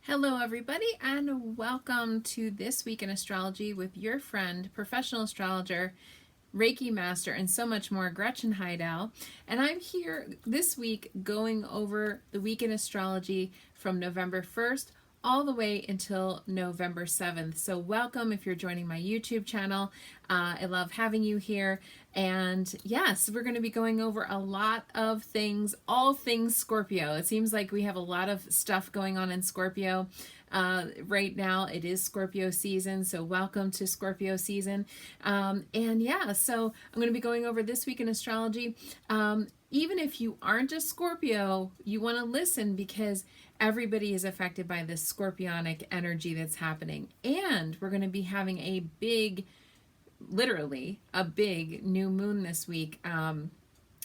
Hello, everybody, and welcome to This Week in Astrology with your friend, professional astrologer, Reiki master, and so much more, Gretchen Heidel. And I'm here this week going over the week in astrology from November 1st all the way until November 7th. So welcome if you're joining my YouTube channel. I love having you here. And yes, we're going to be going over a lot of things, all things Scorpio. It seems like we have a lot of stuff going on in Scorpio. Right now it is Scorpio season, so welcome to Scorpio season. And yeah, so I'm going to be going over this week in astrology. Even if you aren't a Scorpio, you want to listen because everybody is affected by this scorpionic energy that's happening. And we're going to be having a big, literally a big new moon this week,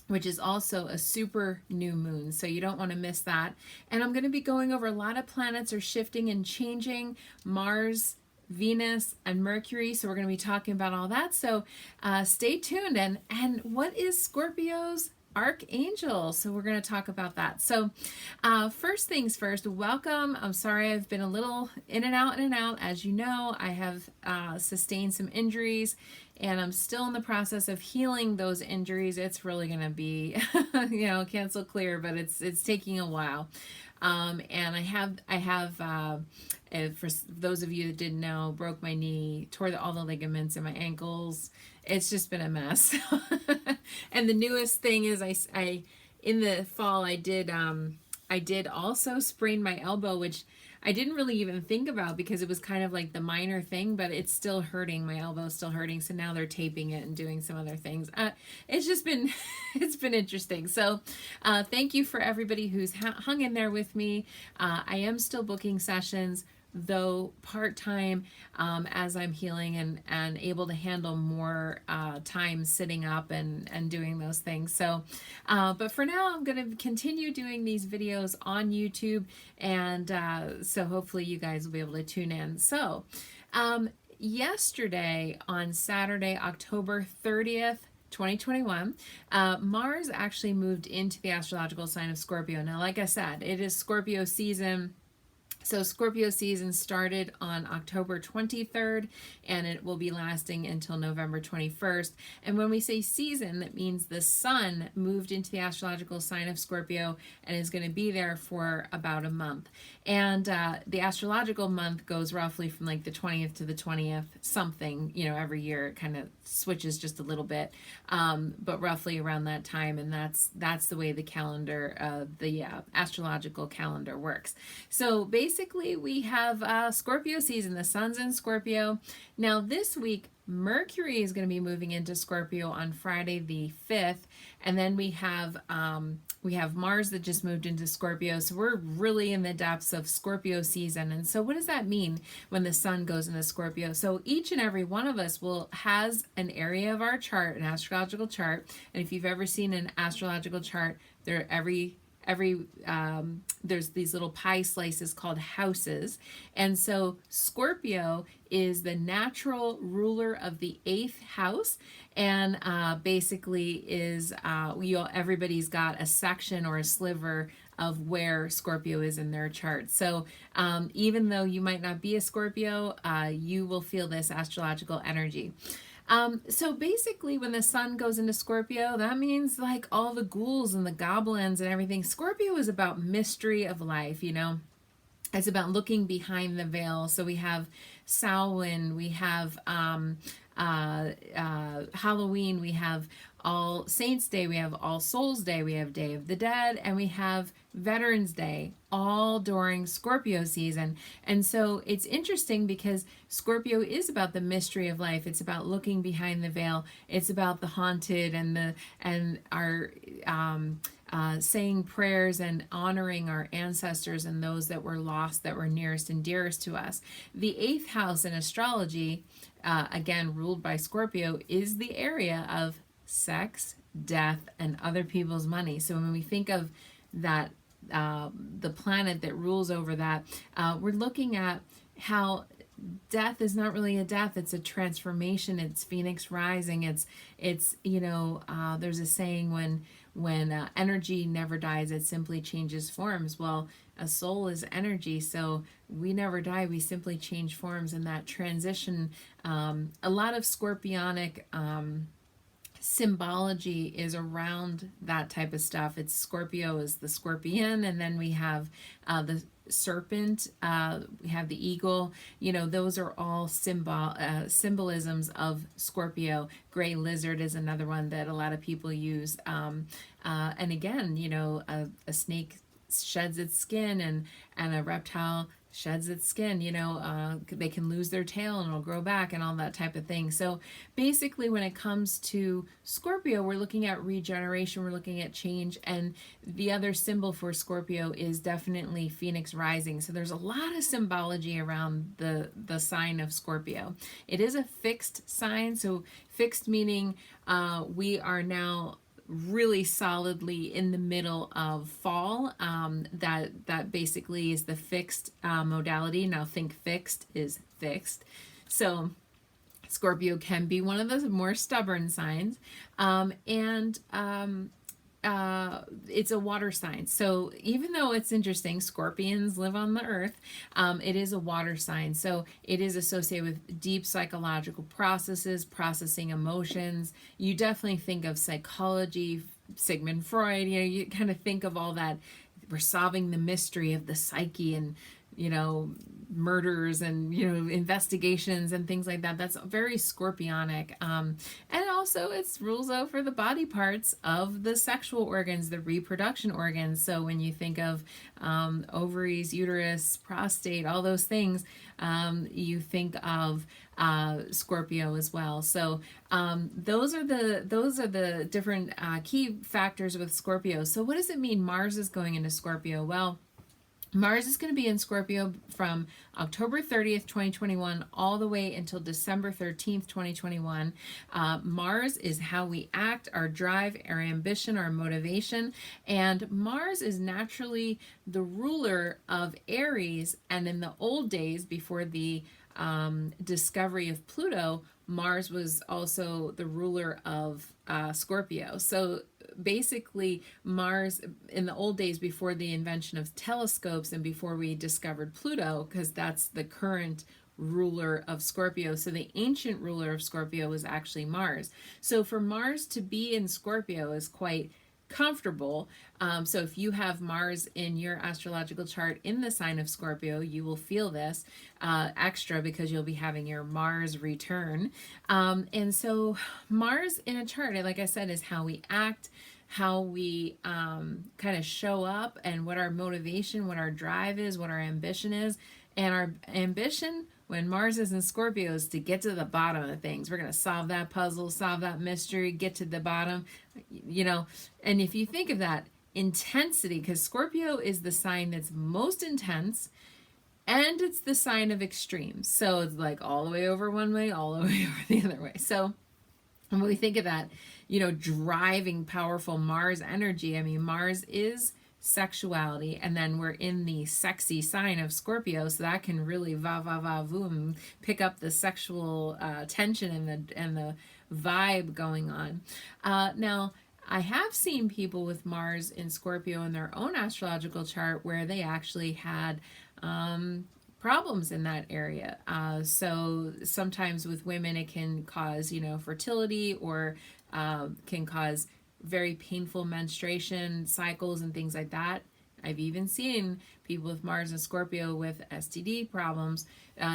which is also a super new moon. So you don't want to miss that. And I'm going to be going over a lot of planets are shifting and changing. Mars, Venus, and Mercury. So we're going to be talking about all that. So stay tuned. And what is Scorpio's archangel? So we're going to talk about that. So first things first, welcome. I'm sorry I've been a little in and out. As you know, I have sustained some injuries and I'm still in the process of healing those injuries. It's really going to be, cancel clear, but it's taking a while. And I have for those of you that didn't know, broke my knee, tore all the ligaments in my ankles. It's just been a mess. And the newest thing is I in the fall I did also sprain my elbow, which I didn't really even think about because it was kind of like the minor thing, but it's still hurting. My elbow's still hurting. So now they're taping it and doing some other things. It's just been, it's been interesting. So thank you for everybody who's hung in there with me. I am still booking sessions, though part-time, as I'm healing and able to handle more time sitting up and doing those things. So but for now I'm going to continue doing these videos on YouTube, and so hopefully you guys will be able to tune in. So yesterday on Saturday, October 30th, 2021, Mars actually moved into the astrological sign of Scorpio. Now, like I said, it is Scorpio season. So Scorpio season started on October 23rd, and it will be lasting until November 21st. And when we say season, that means the sun moved into the astrological sign of Scorpio and is going to be there for about a month. And the astrological month goes roughly from like the 20th to the 20th, something, every year it kind of switches just a little bit, but roughly around that time. And that's the way the calendar, the astrological calendar works. So basically we have Scorpio season. The sun's in Scorpio. Now this week, Mercury is going to be moving into Scorpio on Friday the 5th. And then we have Mars that just moved into Scorpio. So we're really in the depths of Scorpio season. And so what does that mean when the sun goes into Scorpio? So each and every one of us has an area of our chart, an astrological chart. And if you've ever seen an astrological chart, there's these little pie slices called houses. And so Scorpio is the natural ruler of the 8th house, and basically is everybody's got a section or a sliver of where Scorpio is in their chart. So even though you might not be a Scorpio, you will feel this astrological energy. So basically when the sun goes into Scorpio, that means like all the ghouls and the goblins and everything. Scorpio is about mystery of life, It's about looking behind the veil. So we have Samhain, we have Halloween, we have All Saints Day, we have All Souls Day, we have Day of the Dead, and we have Veterans Day, all during Scorpio season. And so it's interesting because Scorpio is about the mystery of life. It's about looking behind the veil. It's about the haunted and our saying prayers and honoring our ancestors and those that were lost, that were nearest and dearest to us. The 8th house in astrology, again ruled by Scorpio, is the area of sex, death, and other people's money. So when we think of that, the planet that rules over that, we're looking at how death is not really a death, it's a transformation, it's phoenix rising, it's there's a saying, energy never dies, it simply changes forms. Well, a soul is energy, so we never die, we simply change forms. And that transition, a lot of scorpionic symbology is around that type of stuff. It's Scorpio is the scorpion, and then we have the serpent, we have the eagle. Those are all symbolisms of Scorpio. Gray lizard is another one that a lot of people use. And again, a snake sheds its skin, and a reptile sheds its skin. They can lose their tail and it'll grow back and all that type of thing. So basically, when it comes to Scorpio, we're looking at regeneration, we're looking at change, and the other symbol for Scorpio is definitely Phoenix rising. So there's a lot of symbology around the sign of Scorpio. It is a fixed sign, so fixed meaning we are now really solidly in the middle of fall. That basically is the fixed modality. Now think fixed is fixed. So Scorpio can be one of the more stubborn signs. It's a water sign. So even though it's interesting, scorpions live on the earth, it is a water sign. So it is associated with deep psychological processes, processing emotions. You definitely think of psychology, Sigmund Freud, you kind of think of all that. We're solving the mystery of the psyche, and murders and investigations and things like that. That's very scorpionic. And also it's rules out for the body parts of the sexual organs, the reproduction organs. So when you think of ovaries, uterus, prostate, all those things, you think of Scorpio as well. So those are the different key factors with Scorpio. So what does it mean Mars is going into Scorpio? Well, Mars is going to be in Scorpio from October 30th, 2021, all the way until December 13th, 2021. Mars is how we act, our drive, our ambition, our motivation. And Mars is naturally the ruler of Aries. And in the old days, before the discovery of Pluto, Mars was also the ruler of Scorpio. So basically, Mars, in the old days before the invention of telescopes and before we discovered Pluto, because that's the current ruler of Scorpio. So the ancient ruler of Scorpio was actually Mars. So for Mars to be in Scorpio is quite comfortable. So if you have Mars in your astrological chart in the sign of Scorpio, you will feel this extra because you'll be having your Mars return. And so Mars in a chart, like I said, is how we act, how we kind of show up, and what our motivation, what our drive is, what our ambition is. And our ambition when Mars is in Scorpio is to get to the bottom of things. We're going to solve that puzzle, solve that mystery, get to the bottom, And if you think of that intensity, because Scorpio is the sign that's most intense, and it's the sign of extremes. So it's like all the way over one way, all the way over the other way. So when we think of that, driving, powerful Mars energy, Mars is sexuality, and then we're in the sexy sign of Scorpio, so that can really voom, pick up the sexual tension and the vibe going on. Now, I have seen people with Mars in Scorpio in their own astrological chart where they actually had problems in that area. So sometimes with women it can cause, fertility, or can cause very painful menstruation cycles and things like that. I've even seen people with Mars and Scorpio with STD problems.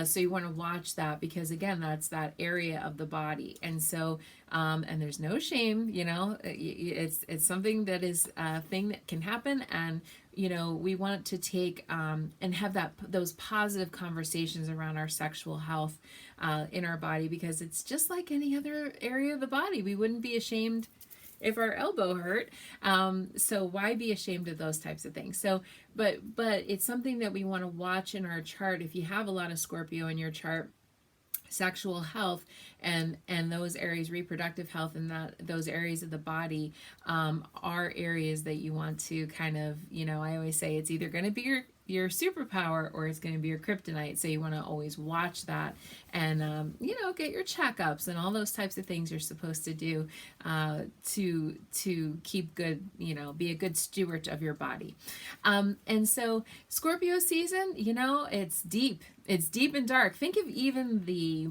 So you want to watch that, because again, that's that area of the body. And so, and there's no shame, it's something that is a thing that can happen. And, we want to take, and have those positive conversations around our sexual health, in our body, because it's just like any other area of the body. We wouldn't be ashamed if our elbow hurt. So why be ashamed of those types of things? So, but it's something that we want to watch in our chart. If you have a lot of Scorpio in your chart, sexual health and those areas, reproductive health, and those areas of the body are areas that you want to kind of, I always say it's either going to be your superpower or it's going to be your kryptonite. So you want to always watch that and, get your checkups and all those types of things you're supposed to do to keep good, be a good steward of your body. And so Scorpio season, it's deep. It's deep and dark. Think of even the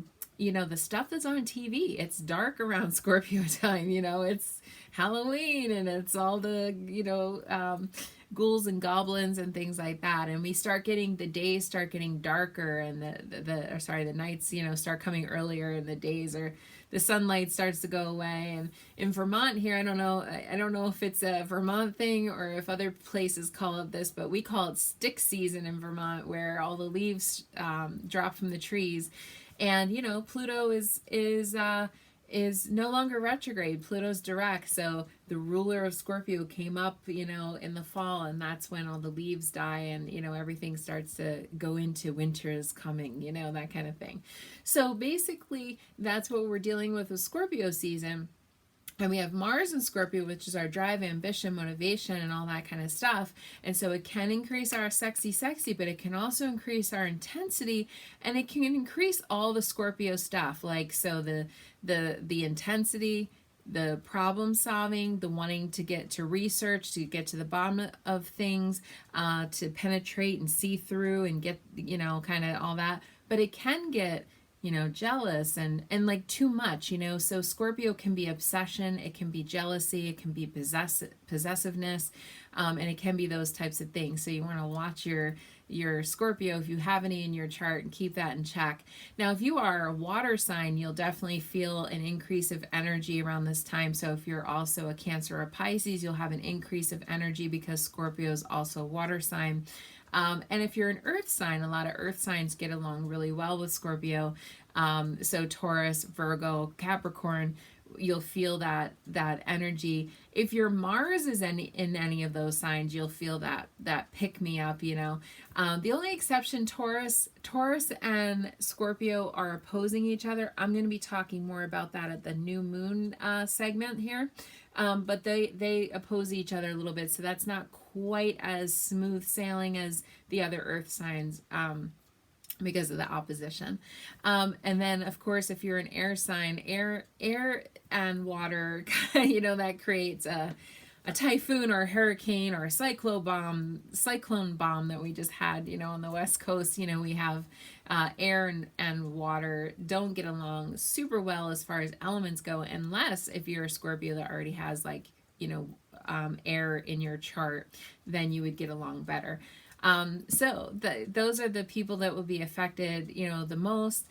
stuff that's on TV. It's dark around Scorpio time. It's Halloween and it's all the, ghouls and goblins and things like that. And the days start getting darker and the nights, start coming earlier and the days are, the sunlight starts to go away. And in Vermont here, I don't know if it's a Vermont thing or if other places call it this, but we call it stick season in Vermont, where all the leaves drop from the trees. And Pluto is no longer retrograde. Pluto's direct. So the ruler of Scorpio came up, in the fall, and that's when all the leaves die and, everything starts to go into winter is coming, that kind of thing. So basically that's what we're dealing with Scorpio season. And we have Mars in Scorpio, which is our drive, ambition, motivation, and all that kind of stuff. And so it can increase our sexy, but it can also increase our intensity, and it can increase all the Scorpio stuff. Like, so the intensity, the problem solving, the wanting to get to research, to get to the bottom of things, to penetrate and see through and get, kind of all that. But it can get jealous and like too much, so Scorpio can be obsession, it can be jealousy, it can be possessiveness, and it can be those types of things. So you want to watch your Scorpio if you have any in your chart and keep that in check. Now, if you are a water sign, you'll definitely feel an increase of energy around this time. So if you're also a Cancer or Pisces, you'll have an increase of energy because Scorpio is also a water sign. And if you're an earth sign, a lot of earth signs get along really well with Scorpio. So Taurus, Virgo, Capricorn, you'll feel that energy. If your Mars is in any of those signs, you'll feel that pick me up, The only exception, Taurus and Scorpio are opposing each other. I'm going to be talking more about that at the new moon segment here. But they oppose each other a little bit, so that's not quite as smooth sailing as the other earth signs because of the opposition. And then, of course, if you're an air sign, air and water, that creates a typhoon or a hurricane or a cyclone bomb that we just had, on the West Coast. We have air and water don't get along super well as far as elements go, unless if you're a Scorpio that already has air in your chart, then you would get along better. So those are the people that will be affected, the most.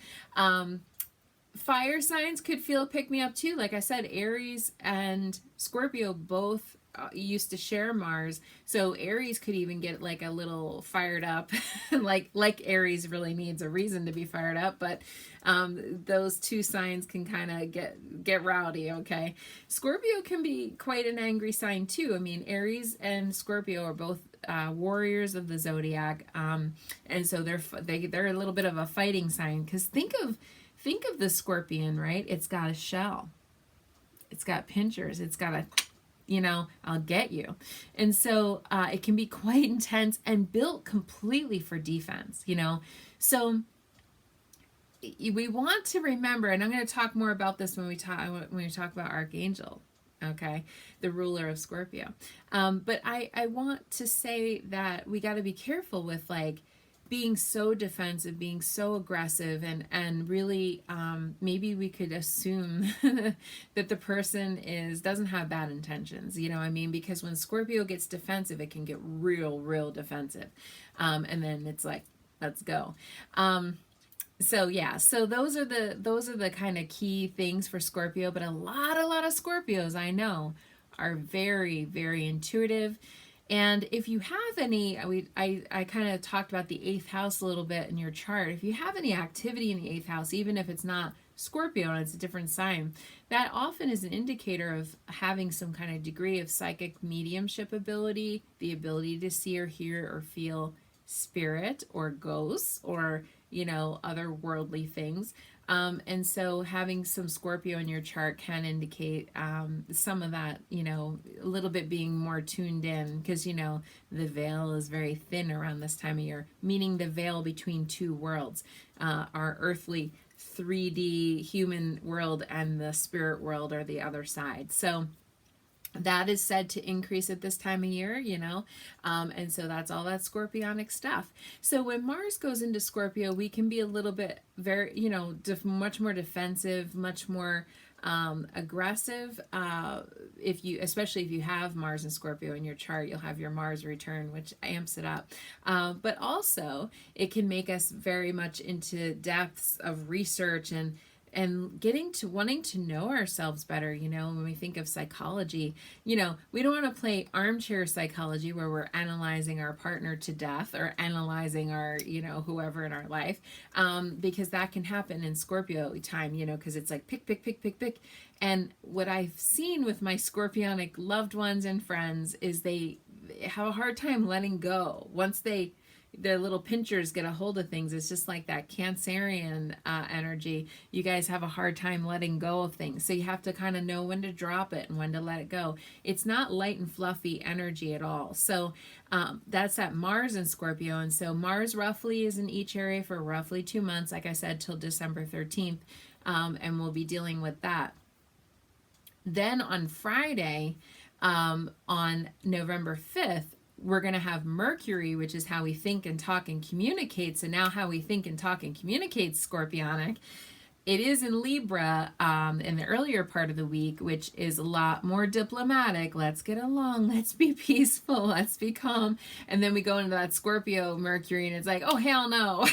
Fire signs could feel pick me up too. Like I said, Aries and Scorpio both used to share Mars, so Aries could even get like a little fired up, like Aries really needs a reason to be fired up, but those two signs can kind of get rowdy. Okay, Scorpio can be quite an angry sign too. I mean, Aries and Scorpio are both warriors of the zodiac, and so they're a little bit of a fighting sign, because think of the scorpion, right? It's got a shell, it's got pinchers, it's got a I'll get you. And so it can be quite intense and built completely for defense, So we want to remember, and I'm going to talk more about this when we talk about Archangel, okay, the ruler of Scorpio. But I want to say that we got to be careful with being so defensive, being so aggressive, and really maybe we could assume that the person doesn't have bad intentions, because when Scorpio gets defensive, it can get real defensive, and then it's like, let's go. So those are the kind of key things for Scorpio. But a lot of Scorpios I know are very, very intuitive. And if you have any, I kind of talked about the 8th house a little bit in your chart. If you have any activity in the 8th house, even if it's not Scorpio and it's a different sign, that often is an indicator of having some kind of degree of psychic mediumship ability, the ability to see or hear or feel spirit or ghosts or other worldly things. And so having some Scorpio in your chart can indicate some of that, a little bit being more tuned in, because, the veil is very thin around this time of year, meaning the veil between two worlds, our earthly 3D human world and the spirit world are the other side. So that is said to increase at this time of year, and so that's all that scorpionic stuff. So when Mars goes into Scorpio, we can be a little bit very, much more defensive, much more aggressive. Especially if you have Mars and Scorpio in your chart, you'll have your Mars return, which amps it up. But also it can make us very much into depths of research and getting to wanting to know ourselves better. When we think of psychology, we don't want to play armchair psychology where we're analyzing our partner to death or analyzing our, whoever in our life, because that can happen in Scorpio time, because it's like pick, pick, pick, pick, pick. And what I've seen with my Scorpionic loved ones and friends is they have a hard time letting go. Once their little pinchers get a hold of things, it's just like that Cancerian energy. You guys have a hard time letting go of things. So you have to kind of know when to drop it and when to let it go. It's not light and fluffy energy at all. So that's that Mars in Scorpio. And so Mars roughly is in each area for roughly 2 months, like I said, till December 13th. And we'll be dealing with that. Then on Friday, on November 5th, we're going to have Mercury, which is how we think and talk and communicate. So now how we think and talk and communicate Scorpionic. It is in Libra in the earlier part of the week, which is a lot more diplomatic. Let's get along. Let's be peaceful. Let's be calm. And then we go into that Scorpio Mercury and it's like, oh, hell no.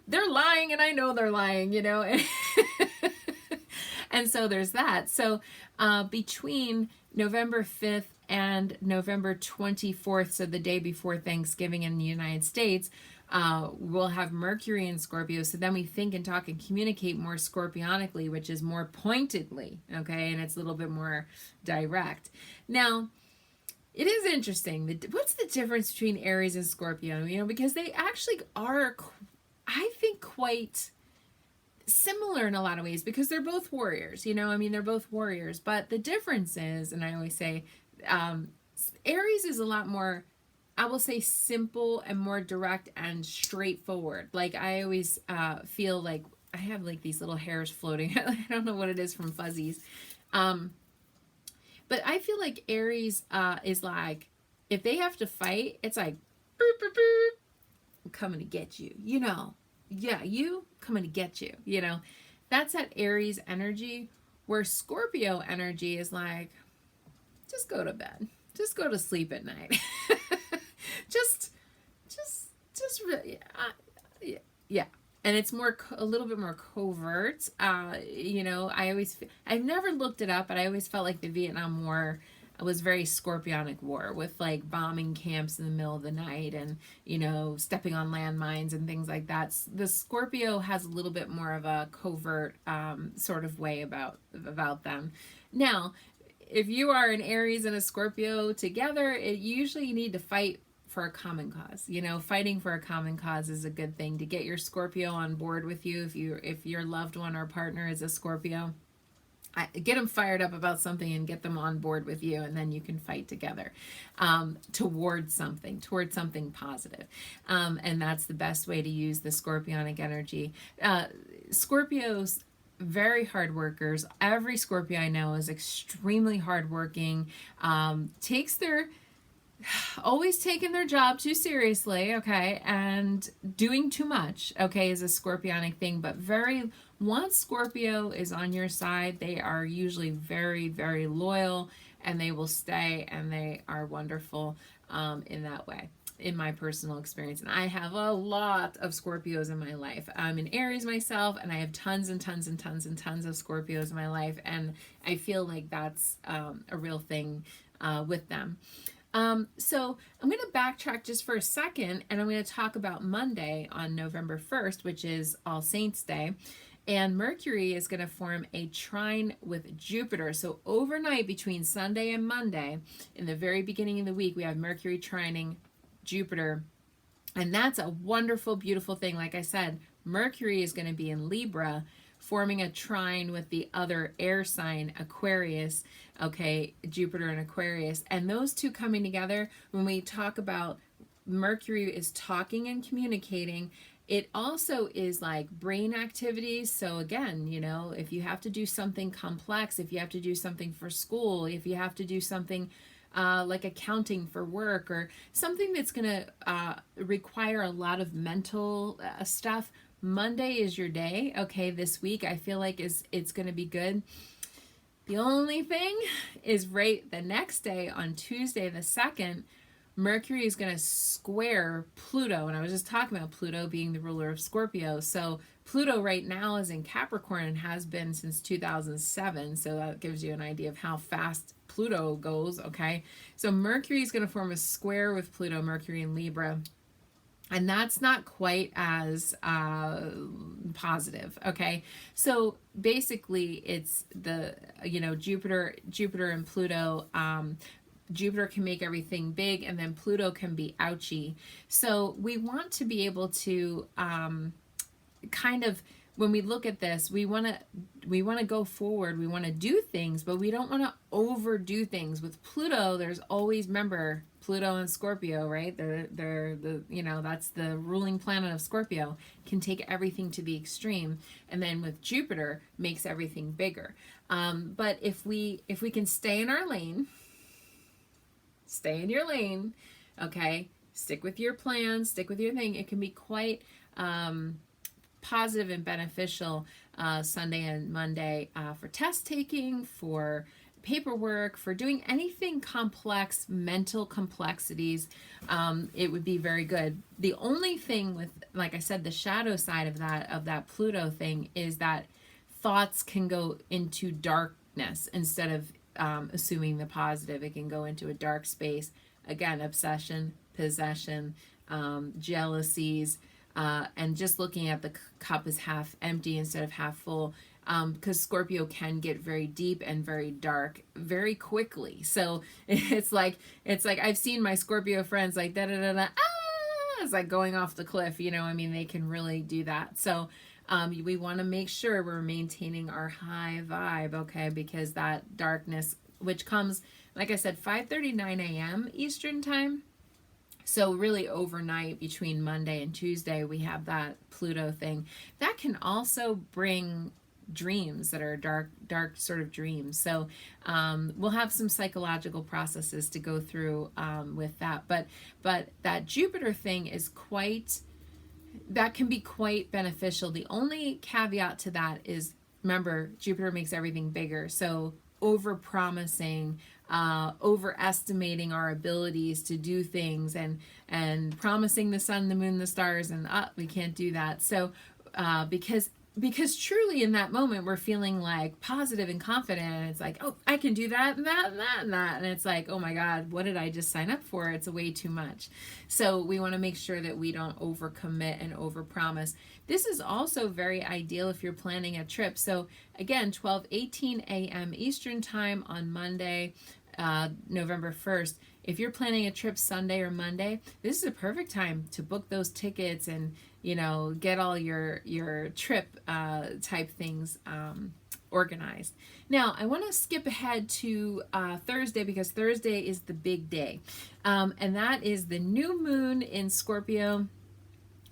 They're lying and I know they're lying, And so there's that. So between November 5th and November 24th, so the day before Thanksgiving in the United States, we'll have Mercury in Scorpio. So then we think and talk and communicate more scorpionically, which is more pointedly, okay? And it's a little bit more direct. Now, it is interesting. What's the difference between Aries and Scorpio? Because they actually are, I think, quite similar in a lot of ways, because they're both warriors, they're both warriors. But the difference is, and I always say, Aries is a lot more, I will say, simple and more direct and straightforward. Like I always feel like I have like these little hairs floating. I don't know what it is from fuzzies. But I feel like Aries is like, if they have to fight, it's like, boop, boop, boop, I'm coming to get you, Yeah, you coming to get you, That's that Aries energy, where Scorpio energy is like, just go to bed. Just go to sleep at night. just yeah. And it's a little bit more covert. I've never looked it up, but I always felt like the Vietnam War was very Scorpionic war, with like bombing camps in the middle of the night and, stepping on landmines and things like that. The Scorpio has a little bit more of a covert sort of way about them. Now, if you are an Aries and a Scorpio together, usually you need to fight for a common cause. Fighting for a common cause is a good thing to get your Scorpio on board with you. If your loved one or partner is a Scorpio, get them fired up about something and get them on board with you, and then you can fight together towards something positive. And that's the best way to use the Scorpionic energy. Scorpios, very hard workers. Every Scorpio I know is extremely hardworking, always taking their job too seriously, okay, and doing too much, okay, is a Scorpionic thing. But once Scorpio is on your side, they are usually very, very loyal, and they will stay, and they are wonderful in that way, in my personal experience. And I have a lot of Scorpios in my life. I'm an Aries myself, and I have tons and tons and tons and tons of Scorpios in my life, and I feel like that's a real thing with them. So I'm going to backtrack just for a second, and I'm going to talk about Monday on November 1st, which is All Saints Day. And Mercury is going to form a trine with Jupiter. So overnight between Sunday and Monday, in the very beginning of the week, we have Mercury trining Jupiter And that's a wonderful, beautiful thing. Like I said, Mercury is going to be in Libra, forming a trine with the other air sign, Aquarius, okay, Jupiter and Aquarius. And those two coming together, when we talk about Mercury is talking and communicating, it also is like brain activities. So again, you know, if you have to do something complex, if you have to do something for school, if you have to do something like accounting for work, or something that's going to require a lot of mental stuff, Monday is your day. Okay, this week I feel like it's going to be good. The only thing is right the next day on Tuesday the 2nd, Mercury is going to square Pluto. And I was just talking about Pluto being the ruler of Scorpio. So Pluto right now is in Capricorn and has been since 2007. So that gives you an idea of how fast Pluto goes, okay? So Mercury is going to form a square with Pluto, Mercury in Libra. And that's not quite as positive, okay? So basically it's the, you know, Jupiter and Pluto, Jupiter can make everything big, and then Pluto can be ouchy. So we want to be able to kind of, when we look at this, we want to go forward. We want to do things, but we don't want to overdo things. With Pluto, there's always, remember, Pluto and Scorpio, right? They're the, you know, that's the ruling planet of Scorpio, can take everything to the extreme. And then with Jupiter, makes everything bigger. But if we can stay in our lane, stay in your lane, okay? Stick with your plan, stick with your thing. It can be quite positive and beneficial Sunday and Monday for test taking, for paperwork, for doing anything complex, mental complexities. It would be very good. The only thing with, like I said, the shadow side of that Pluto thing is that thoughts can go into darkness instead of assuming the positive. It can go into a dark space. Again, obsession, possession, jealousies, and just looking at the cup as half empty instead of half full, because Scorpio can get very deep and very dark very quickly. So it's like I've seen my Scorpio friends like da da da da, it's like going off the cliff, you know. I mean, they can really do that. So we want to make sure we're maintaining our high vibe, okay? Because that darkness, which comes, like I said, 5:39 a.m. Eastern time. So really overnight between Monday and Tuesday, we have that Pluto thing. That can also bring dreams that are dark sort of dreams. So we'll have some psychological processes to go through with that. But that Jupiter thing is that can be quite beneficial. The only caveat to that is, remember, Jupiter makes everything bigger. So over promising, overestimating our abilities to do things, and promising the sun, the moon, the stars, and we can't do that. So because truly in that moment we're feeling like positive and confident, and it's like, oh, I can do that and that and that and that, and it's like, oh my God, what did I just sign up for? It's way too much. So we want to make sure that we don't overcommit and overpromise. This is also very ideal if you're planning a trip. So again, 12:18 a.m. Eastern time on Monday, November 1st. If you're planning a trip Sunday or Monday, this is a perfect time to book those tickets and, you know, get all your trip type things organized. Now, I want to skip ahead to Thursday, because Thursday is the big day. And that is the new moon in Scorpio.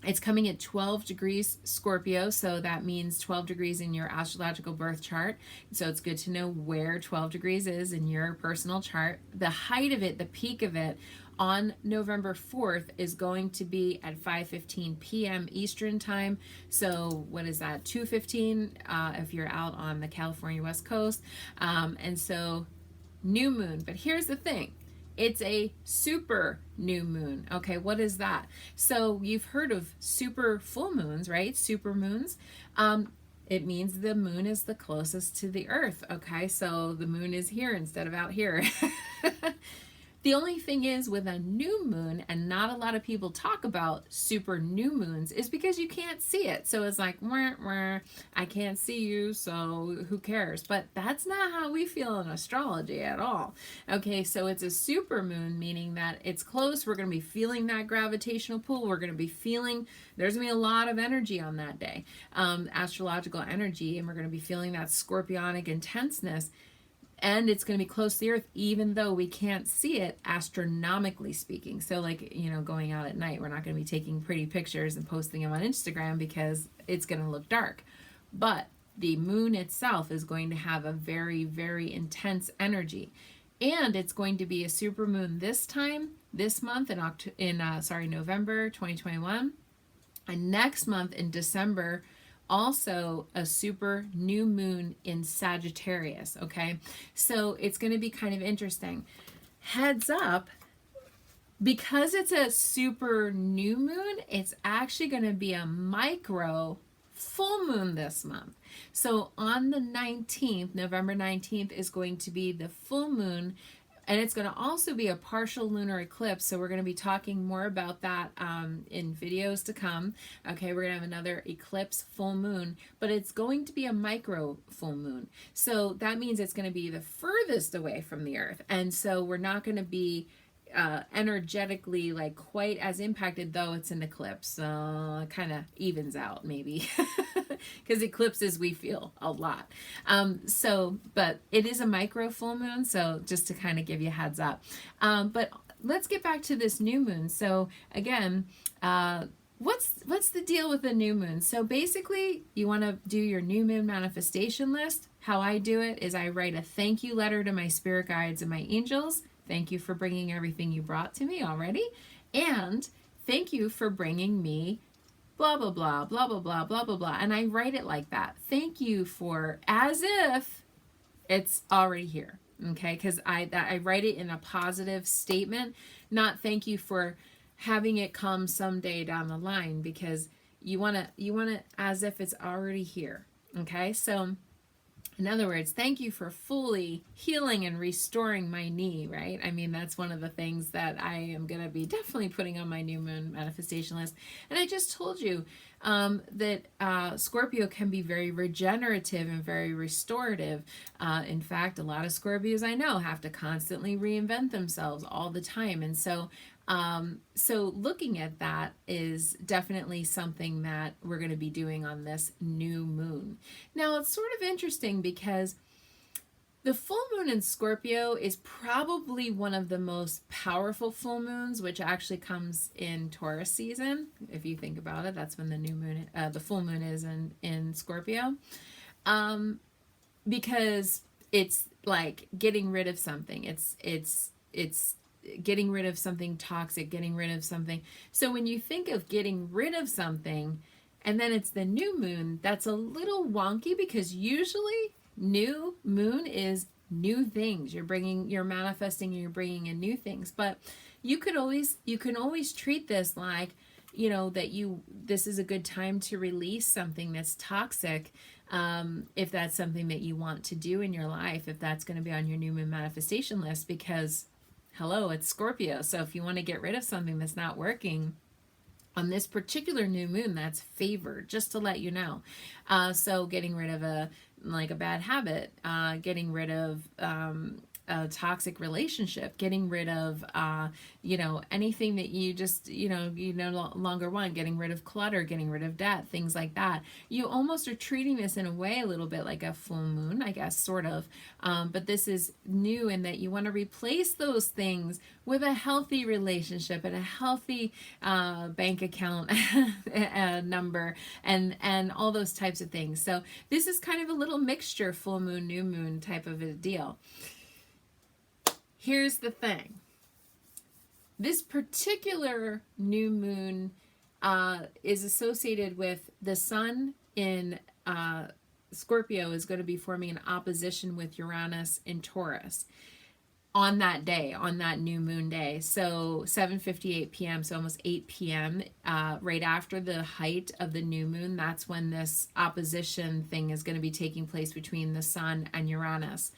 It's coming at 12 degrees Scorpio, so that means 12 degrees in your astrological birth chart. So it's good to know where 12 degrees is in your personal chart. The height of it, the peak of it, on November 4th is going to be at 5:15 p.m. Eastern time. So what is that, 2:15 if you're out on the California West Coast. And so new moon. But here's the thing. It's a super new moon. Okay, what is that? So you've heard of super full moons, right? Super moons. It means the moon is the closest to the earth. Okay, so the moon is here instead of out here. The only thing is with a new moon, and not a lot of people talk about super new moons, is because you can't see it. So it's like, wah, wah, I can't see you, so who cares? But that's not how we feel in astrology at all. Okay, so it's a super moon, meaning that it's close. We're going to be feeling that gravitational pull. We're going to be feeling, there's going to be a lot of energy on that day, astrological energy, and we're going to be feeling that scorpionic intenseness. And it's going to be close to the earth, even though we can't see it astronomically speaking. So like, going out at night, we're not going to be taking pretty pictures and posting them on Instagram because it's going to look dark. But the moon itself is going to have a very, very intense energy. And it's going to be a super moon this month in November 2021. And next month in December, also a super new moon in Sagittarius, okay? So it's going to be kind of interesting. Heads up, because it's a super new moon, it's actually going to be a micro full moon this month. So on the 19th, November 19th, is going to be the full moon. And it's going to also be a partial lunar eclipse. So we're going to be talking more about that in videos to come. Okay, we're going to have another eclipse full moon, but it's going to be a micro full moon. So that means it's going to be the furthest away from the Earth. And so we're not going to be energetically like quite as impacted, though it's an eclipse. Kind of evens out maybe because eclipses we feel a lot. But it is a micro full moon, so just to kind of give you a heads up. But let's get back to this new moon. So again, what's the deal with the new moon? So basically, you want to do your new moon manifestation list. How I do it is I write a thank you letter to my spirit guides and my angels. Thank you for bringing everything you brought to me already. And thank you for bringing me blah, blah, blah, blah, blah, blah, blah, blah, blah. And I write it like that. Thank you for, as if it's already here. Okay. Because I write it in a positive statement, not thank you for having it come someday down the line, because you want to as if it's already here. Okay. So in other words, thank you for fully healing and restoring my knee, right? I mean, that's one of the things that I am going to be definitely putting on my new moon manifestation list. And I just told you that Scorpio can be very regenerative and very restorative. In fact, a lot of Scorpios I know have to constantly reinvent themselves all the time. And so looking at that is definitely something that we're going to be doing on this new moon. Now, it's sort of interesting because the full moon in Scorpio is probably one of the most powerful full moons, which actually comes in Taurus season. If you think about it, that's when the full moon is in Scorpio. Because it's like getting rid of something. It's getting rid of something toxic, getting rid of something. So when you think of getting rid of something and then it's the new moon, that's a little wonky, because usually new moon is new things. You're manifesting and you're bringing in new things. But you can always treat this like, this is a good time to release something that's toxic. If that's something that you want to do in your life, if that's going to be on your new moon manifestation list, because hello, it's Scorpio. So if you want to get rid of something that's not working on this particular new moon, that's favored, just to let you know. So getting rid of a bad habit, getting rid of a toxic relationship, getting rid of, anything that you just, you no longer want, getting rid of clutter, getting rid of debt, things like that. You almost are treating this in a way a little bit like a full moon, I guess, sort of. But this is new in that you want to replace those things with a healthy relationship and a healthy bank account number and all those types of things. So this is kind of a little mixture, full moon, new moon type of a deal. Here's the thing. This particular new moon is associated with the sun in Scorpio is going to be forming an opposition with Uranus in Taurus on that day, on that new moon day. So 7:58 p.m., so almost 8 p.m., right after the height of the new moon, that's when this opposition thing is going to be taking place between the sun and Uranus.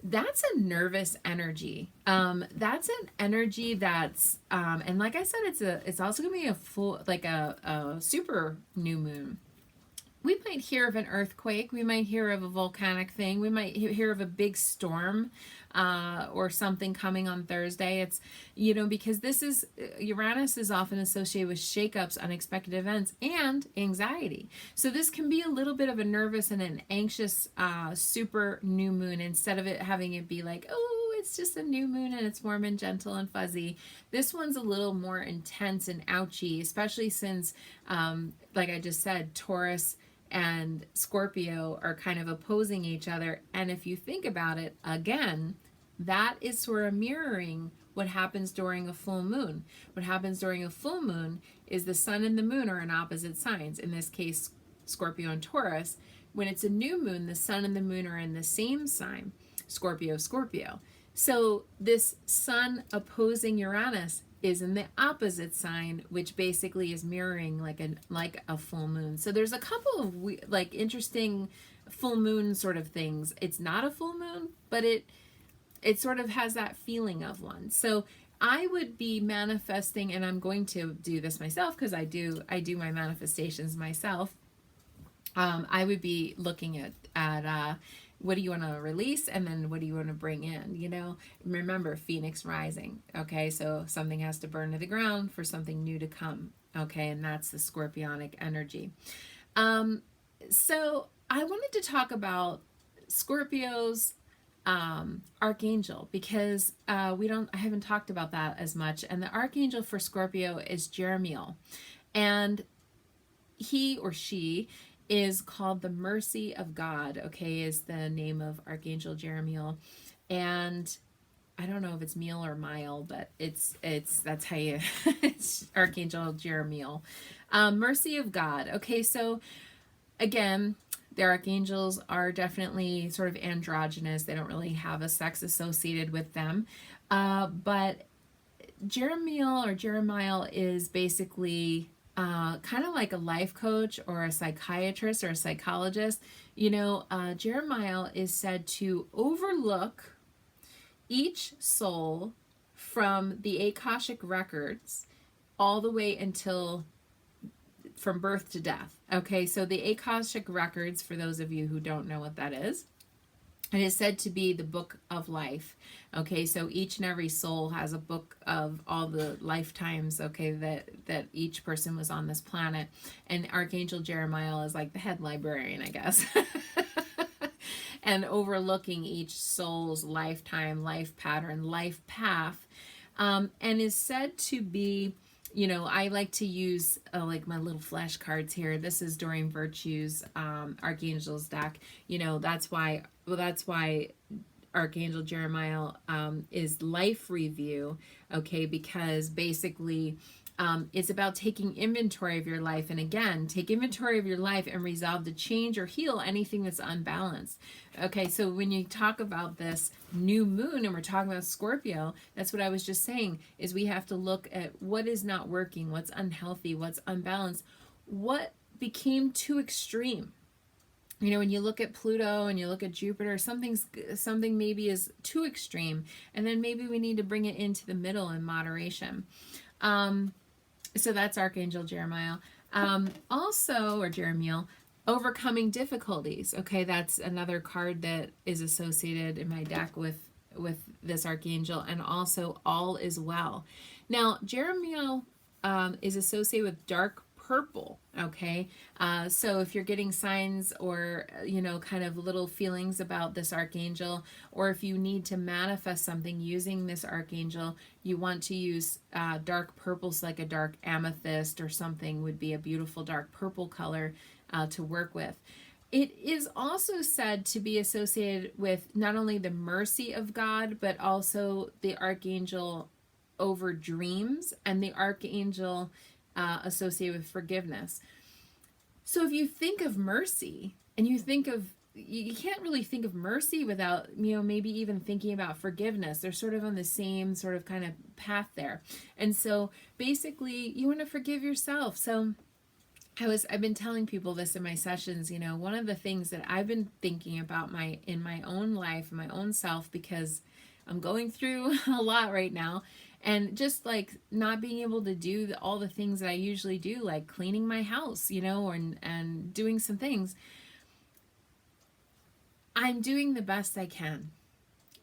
That's a nervous energy. That's an energy that's, and like I said, it's also gonna be a full, like a super new moon. We might hear of an earthquake. We might hear of a volcanic thing. We might hear of a big storm or something coming on Thursday. It's, because this is, Uranus is often associated with shakeups, unexpected events, and anxiety. So this can be a little bit of a nervous and an anxious super new moon, instead of it having it be like, oh, it's just a new moon and it's warm and gentle and fuzzy. This one's a little more intense and ouchy, especially since, like I just said, Taurus and Scorpio are kind of opposing each other. And if you think about it, again, that is sort of mirroring what happens during a full moon. What happens during a full moon is the sun and the moon are in opposite signs. In this case, Scorpio and Taurus. When it's a new moon, the sun and the moon are in the same sign, Scorpio, Scorpio. So this sun opposing Uranus is in the opposite sign, which basically is mirroring like a full moon. So there's a couple of like interesting full moon sort of things. It's not a full moon, but it sort of has that feeling of one. So I would be manifesting, and I'm going to do this myself because I do my manifestations myself. I would be looking at what do you want to release, and then what do you want to bring in. Remember, Phoenix rising. Okay, so something has to burn to the ground for something new to come. Okay, and that's the scorpionic energy. So I wanted to talk about Scorpio's archangel, because I haven't talked about that as much. And the archangel for Scorpio is Jeremiel, and he or she is called the Mercy of God. Okay, is the name of Archangel Jeremiel. And I don't know if it's meal or mile, but it's that's how you it's Archangel Jeremiel. Mercy of God. Okay, so again, the archangels are definitely sort of androgynous. They don't really have a sex associated with them. But Jeremiel or Jeremiel is basically kind of like a life coach or a psychiatrist or a psychologist. Jeremiel is said to overlook each soul from the Akashic records all the way until from birth to death. Okay, so the Akashic records, for those of you who don't know what that is, it is said to be the book of life. Okay, so each and every soul has a book of all the lifetimes, okay, that each person was on this planet. And Archangel Jeremiel is like the head librarian, I guess. And overlooking each soul's lifetime, life pattern, life path, and is said to be, I like to use like my little flashcards here. This is Doreen Virtue's Archangel's deck. That's why Archangel Jeremiel is life review, okay, because basically it's about taking inventory of your life. And again, take inventory of your life and resolve to change or heal anything that's unbalanced. Okay, so when you talk about this new moon and we're talking about Scorpio, that's what I was just saying, is we have to look at what is not working, what's unhealthy, what's unbalanced, what became too extreme. When you look at Pluto and you look at Jupiter, something maybe is too extreme, and then maybe we need to bring it into the middle in moderation. So that's Archangel Jeremiel. Also, or Jeremiel, overcoming difficulties. Okay, that's another card that is associated in my deck with this archangel, and also all is well. Now, Jeremiel is associated with dark purple. Okay, so if you're getting signs or kind of little feelings about this archangel, or if you need to manifest something using this archangel, you want to use dark purples, like a dark amethyst or something would be a beautiful dark purple color to work with. It is also said to be associated with not only the mercy of God, but also the archangel over dreams, and the archangel associated with forgiveness. So if you think of mercy, and you can't really think of mercy without, maybe even thinking about forgiveness. They're sort of on the same sort of kind of path there. And so basically you want to forgive yourself. So I've been telling people this in my sessions, one of the things that I've been thinking about in my own life, my own self, because I'm going through a lot right now, and just like not being able to do all the things that I usually do, like cleaning my house, and doing some things. I'm doing the best I can,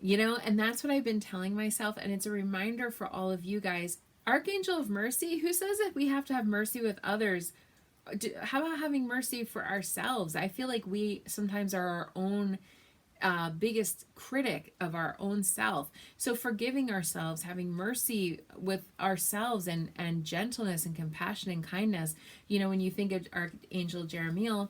and that's what I've been telling myself, and it's a reminder for all of you guys. Archangel of Mercy, who says that we have to have mercy with others? How about having mercy for ourselves? I feel like we sometimes are our own biggest critic of our own self. So forgiving ourselves, having mercy with ourselves, and gentleness and compassion and kindness. When you think of Archangel Jeremiel,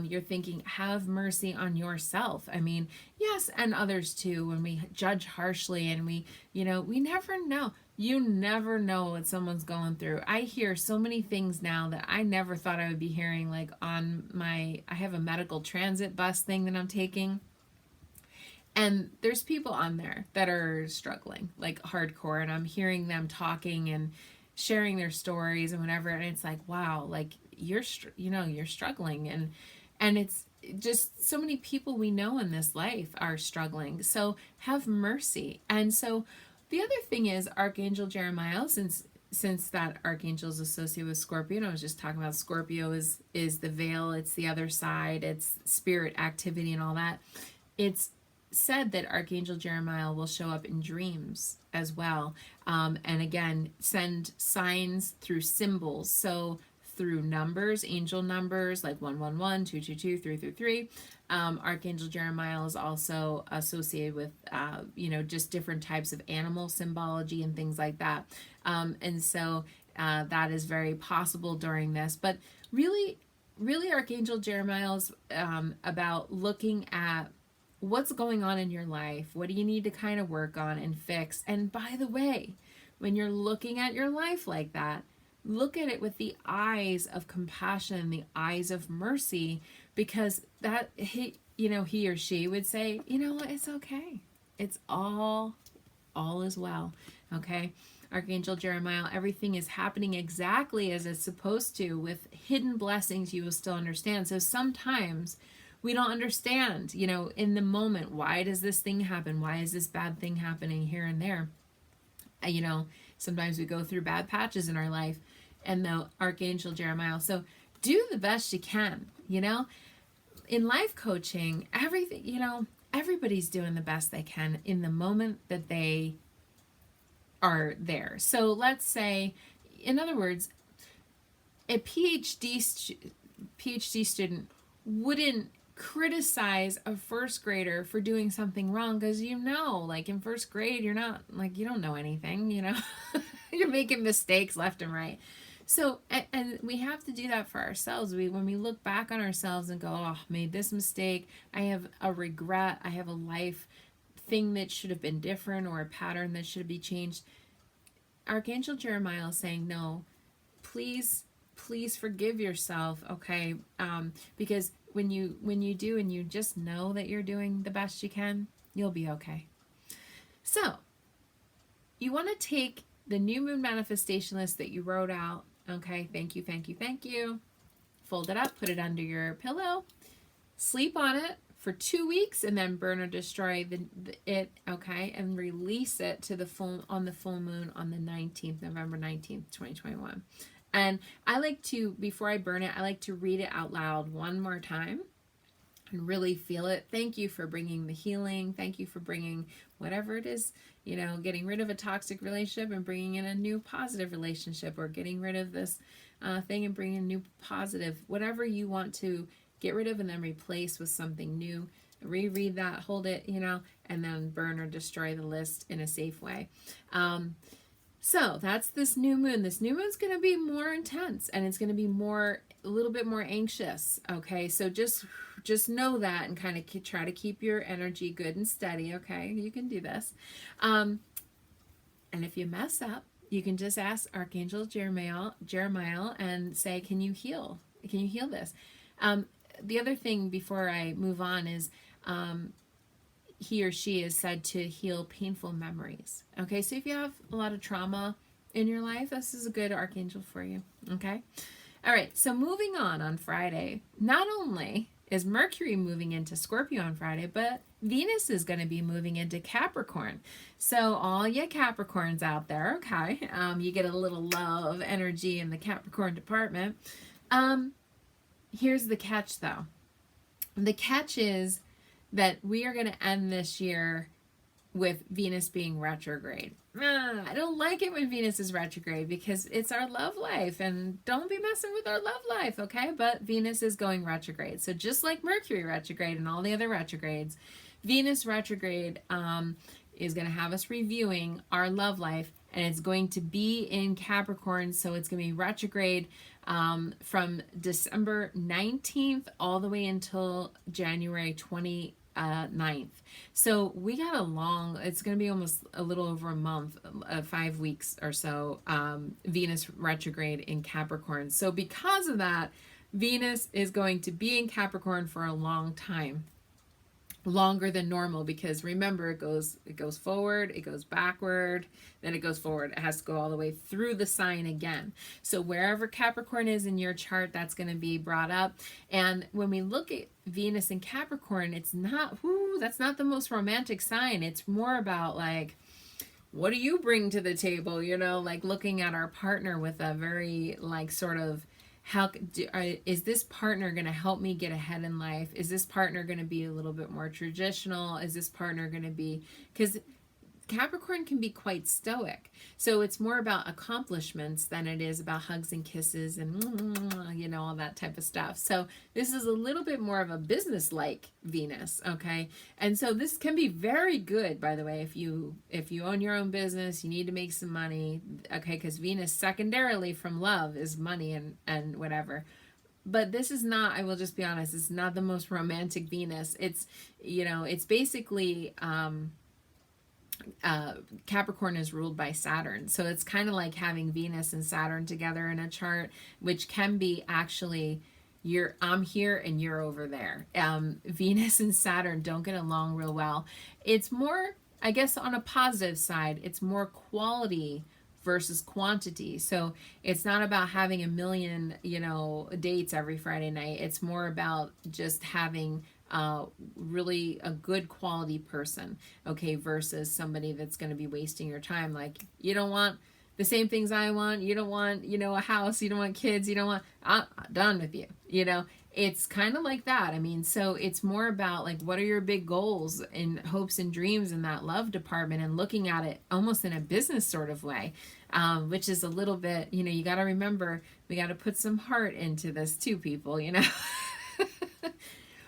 you're thinking, have mercy on yourself. I mean, yes, and others too. When we judge harshly and we never know. You never know what someone's going through. I hear so many things now that I never thought I would be hearing, like I have a medical transit bus thing that I'm taking. And there's people on there that are struggling, like hardcore, and I'm hearing them talking and sharing their stories and whatever, and it's like, wow, like you're struggling, and it's just so many people we know in this life are struggling. So have mercy. And so the other thing is Archangel Jeremiah, since that archangel is associated with Scorpio, and I was just talking about Scorpio is the veil, it's the other side, it's spirit activity and all that. It's said that Archangel Jeremiah will show up in dreams as well, and again send signs through symbols. So through numbers, angel numbers like 111, 222, 333. Archangel Jeremiah is also associated with just different types of animal symbology and things like that, and so that is very possible during this. But really Archangel Jeremiah is about looking at what's going on in your life. What do you need to kind of work on and fix? And by the way, when you're looking at your life like that, look at it with the eyes of compassion, the eyes of mercy, because that he or she would say, it's okay. It's all is well. Okay. Archangel Jeremiah, everything is happening exactly as it's supposed to, with hidden blessings you will still understand. So sometimes we don't understand, in the moment, why does this thing happen? Why is this bad thing happening here and there? Sometimes we go through bad patches in our life, and the Archangel Jeremiah. So do the best you can, in life coaching, everything, everybody's doing the best they can in the moment that they are there. So let's say, in other words, a PhD student wouldn't criticize a first grader for doing something wrong, because like in first grade you're not, like, you don't know anything, you're making mistakes left and right. So and we have to do that for ourselves. When we look back on ourselves and go, oh, I made this mistake, I have a regret, I have a life thing that should have been different, or a pattern that should be changed, Archangel Jeremiah is saying, no, please forgive yourself, okay? Because when you do, and you just know that you're doing the best you can, you'll be okay. So you want to take the new moon manifestation list that you wrote out, okay? Thank you. Fold it up, put it under your pillow, sleep on it for 2 weeks, and then burn or destroy it, okay? And release it to the full moon on the 19th, November 19th, 2021. And I like to, before I burn it, I like to read it out loud one more time and really feel it. Thank you for bringing the healing. Thank you for bringing whatever it is, getting rid of a toxic relationship and bringing in a new positive relationship, or getting rid of this thing and bringing a new positive, whatever you want to get rid of and then replace with something new. Reread that, hold it, and then burn or destroy the list in a safe way. So that's this new moon. This new moon's going to be more intense, and it's going to be a little bit more anxious. Okay. So just know that, and kind of try to keep your energy good and steady. Okay. You can do this. And if you mess up, you can just ask Archangel Jeremiah and say, can you heal this? The other thing before I move on is, he or she is said to heal painful memories. Okay, so if you have a lot of trauma in your life, this is a good archangel for you. Okay, All right, so moving on Friday, not only is Mercury moving into Scorpio on Friday, but Venus is going to be moving into Capricorn. So all you Capricorns out there, okay, you get a little love energy in the Capricorn department. Here's the catch, though. The catch is that we are going to end this year with Venus being retrograde. I don't like it when Venus is retrograde because it's our love life, and don't be messing with our love life, okay? But Venus is going retrograde. So just like Mercury retrograde and all the other retrogrades, Venus retrograde is going to have us reviewing our love life, and it's going to be in Capricorn, so it's going to be retrograde from December 19th all the way until January 29th. So we got a long, it's going to be almost a little over a month, 5 weeks or so, Venus retrograde in Capricorn. So because of that, Venus is going to be in Capricorn for a long time. Longer than normal, because remember, it goes forward, it goes backward, then it goes forward. It has to go all the way through the sign again. So wherever Capricorn is in your chart, that's going to be brought up. And when we look at Venus in Capricorn, it's not, that's not the most romantic sign. It's more about like, what do you bring to the table? You know, like looking at our partner with a very like sort of, is this partner going to help me get ahead in life? Is this partner going to be a little bit more traditional? Is this partner going to be, because Capricorn can be quite stoic. So it's more about accomplishments than it is about hugs and kisses and, you know, all that type of stuff. So this is a little bit more of a business-like Venus, okay? And so this can be very good, by the way, if you own your own business, you need to make some money, okay? Because Venus secondarily from love is money and whatever. But this is not, I will just be honest, it's not the most romantic Venus. It's, you know, it's basically... Capricorn is ruled by Saturn. So it's kind of like having Venus and Saturn together in a chart, which can be actually I'm here and you're over there. Venus and Saturn don't get along real well. It's more, I guess on a positive side, it's more quality versus quantity. So it's not about having a million, you know, dates every Friday night. It's more about just having really a good quality person, okay, versus somebody that's going to be wasting your time. Like, you don't want the same things I want. You don't want, you know, a house. You don't want kids. You don't want, I'm done with you. You know, it's kind of like that. I mean, so it's more about like, what are your big goals and hopes and dreams in that love department, and looking at it almost in a business sort of way, which is a little bit, you know, you got to remember, we got to put some heart into this too, people, you know.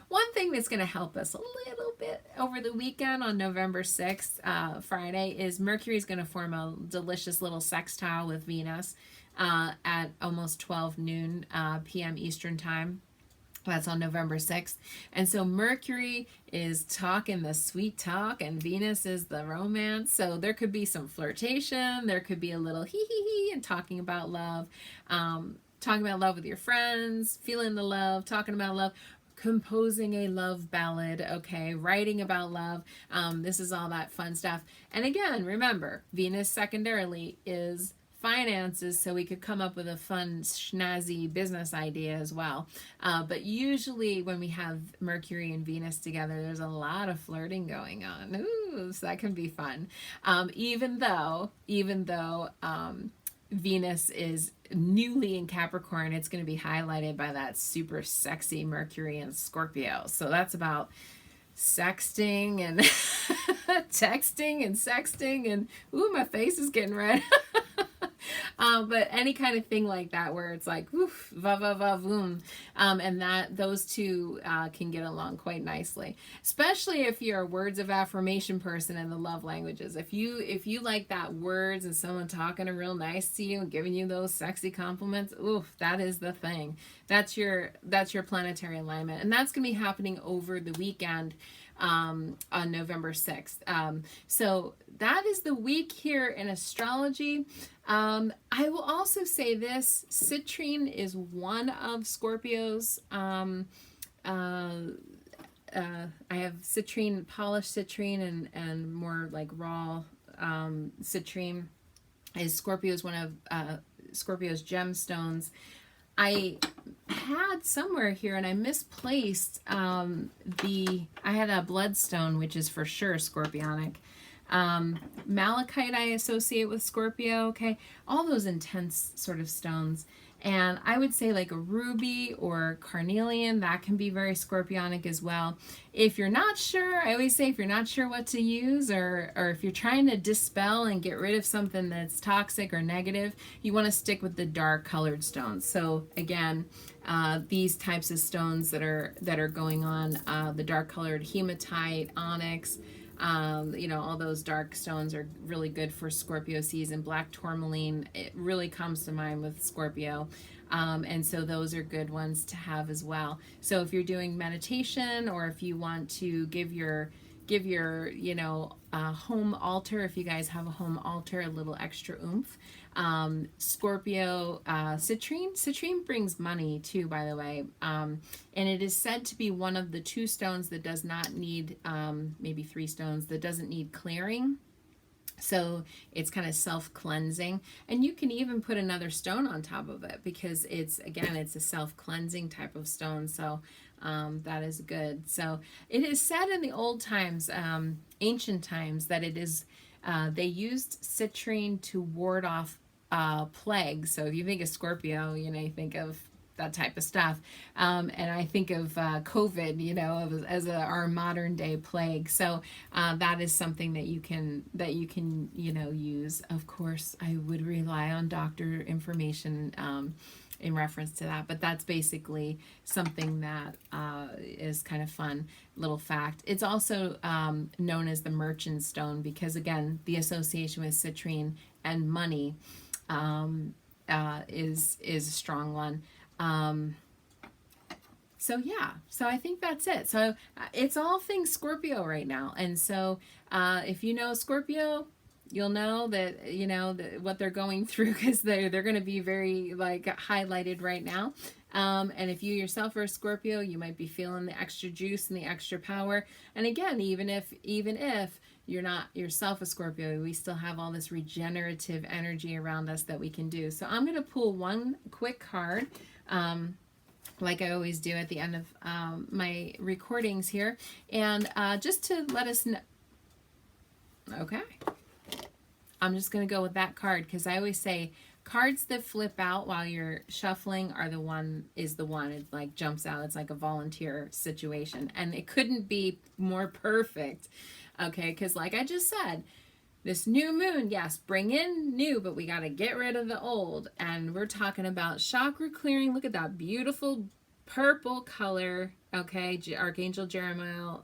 One thing that's going to help us a little bit over the weekend on November 6th, Friday, is Mercury is going to form a delicious little sextile with Venus at almost 12 noon p.m. Eastern Time. That's on November 6th. And so Mercury is talking the sweet talk and Venus is the romance. So there could be some flirtation. There could be a little hee and talking about love. Talking about love with your friends, feeling the love, talking about love. Composing a love ballad, okay, writing about love. This is all that fun stuff. And again, remember, Venus secondarily is finances, so we could come up with a fun, snazzy business idea as well. But usually when we have Mercury and Venus together, there's a lot of flirting going on. Ooh, so that can be fun. Even though Venus is newly in Capricorn, it's going to be highlighted by that super sexy Mercury in Scorpio. So that's about sexting and texting and sexting and ooh, my face is getting red. But any kind of thing like that where it's like woof, va va va voom, and that those two can get along quite nicely, especially if you're a words of affirmation person in the love languages. If you like that words and someone talking real nice to you and giving you those sexy compliments, oof, that is the thing. That's your planetary alignment, and that's gonna be happening over the weekend on November 6th. So that is the week here in astrology. I will also say this, citrine is one of Scorpio's. I have citrine, polished citrine, and more like raw citrine. Is Scorpio's one of Scorpio's gemstones. I had somewhere here, and I misplaced I had a bloodstone, which is for sure scorpionic. Malachite I associate with Scorpio, okay? All those intense sort of stones. And I would say like a ruby or carnelian, that can be very scorpionic as well. If you're not sure, I always say if you're not sure what to use, or if you're trying to dispel and get rid of something that's toxic or negative, you want to stick with the dark colored stones. So again, these types of stones that are going on, the dark colored hematite, onyx, all those dark stones are really good for Scorpio season. Black tourmaline, it really comes to mind with Scorpio. And so those are good ones to have as well. So if you're doing meditation, or if you want to give your home altar, if you guys have a home altar, a little extra oomph. Scorpio, citrine brings money too, by the way. And it is said to be one of the 2 stones that does not need, maybe 3 stones, that doesn't need clearing. So it's kind of self-cleansing, and you can even put another stone on top of it, because it's a self-cleansing type of stone. So that is good. So it is said in the old times, ancient times, that it is they used citrine to ward off plague. So if you think of Scorpio, you think of that type of stuff. And I think of COVID, as our modern day plague. So that is something that you can use. Of course, I would rely on doctor information in reference to that, but that's basically something that is kind of fun little fact. It's also known as the merchant stone, because again, the association with citrine and money is a strong one. So I think that's it. So it's all things Scorpio right now. And so if you know Scorpio, you'll know that, what they're going through, because they're going to be very highlighted right now. And if you yourself are a Scorpio, you might be feeling the extra juice and the extra power. And again, even if you're not yourself a Scorpio, we still have all this regenerative energy around us that we can do. So I'm going to pull one quick card, like I always do at the end of my recordings here. And just to let us know. Okay. I'm just going to go with that card, because I always say cards that flip out while you're shuffling are the one. It jumps out. It's like a volunteer situation. And it couldn't be more perfect. Okay, because like I just said, this new moon, yes, bring in new, but we got to get rid of the old. And we're talking about chakra clearing. Look at that beautiful purple color. Okay, Archangel Jeremiel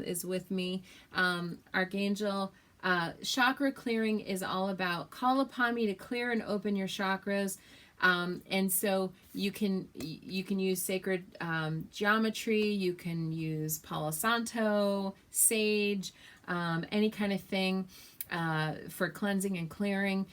is with me. Archangel, chakra clearing is all about call upon me to clear and open your chakras. And so you can use sacred geometry, you can use Palo Santo, sage, any kind of thing for cleansing and clearing.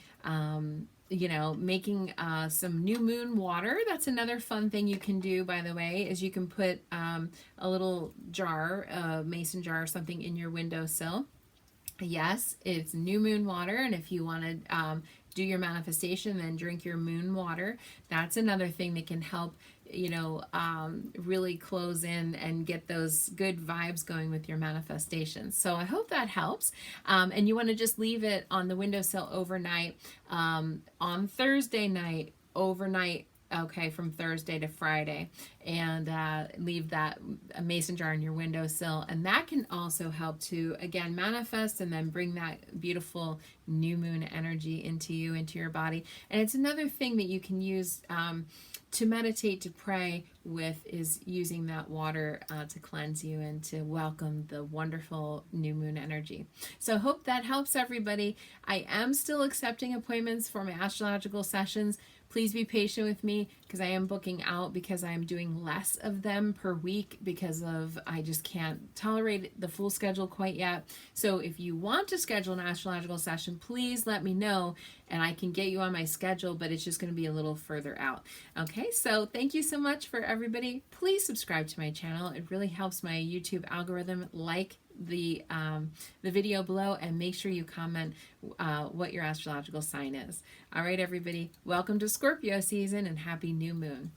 Making some new moon water. That's another fun thing you can do, by the way, is you can put a little jar, a mason jar or something in your windowsill. Yes, it's new moon water, and if you want to do your manifestation, then drink your moon water. That's another thing that can help, really close in and get those good vibes going with your manifestations. So I hope that helps. And you want to just leave it on the windowsill overnight, on Thursday night, overnight. Okay, from Thursday to Friday, and leave that mason jar in your windowsill, and that can also help to again manifest and then bring that beautiful new moon energy into your body. And it's another thing that you can use to meditate, to pray with, is using that water to cleanse you and to welcome the wonderful new moon energy. So I hope that helps everybody. I am still accepting appointments for my astrological sessions. Please be patient with me, because I am booking out, because I am doing less of them per week, because I just can't tolerate the full schedule quite yet. So if you want to schedule an astrological session, please let me know and I can get you on my schedule, but it's just going to be a little further out. Okay, so thank you so much for everybody. Please subscribe to my channel. It really helps my YouTube algorithm like the video below, and make sure you comment what your astrological sign is. All right, everybody, welcome to Scorpio season and happy new moon.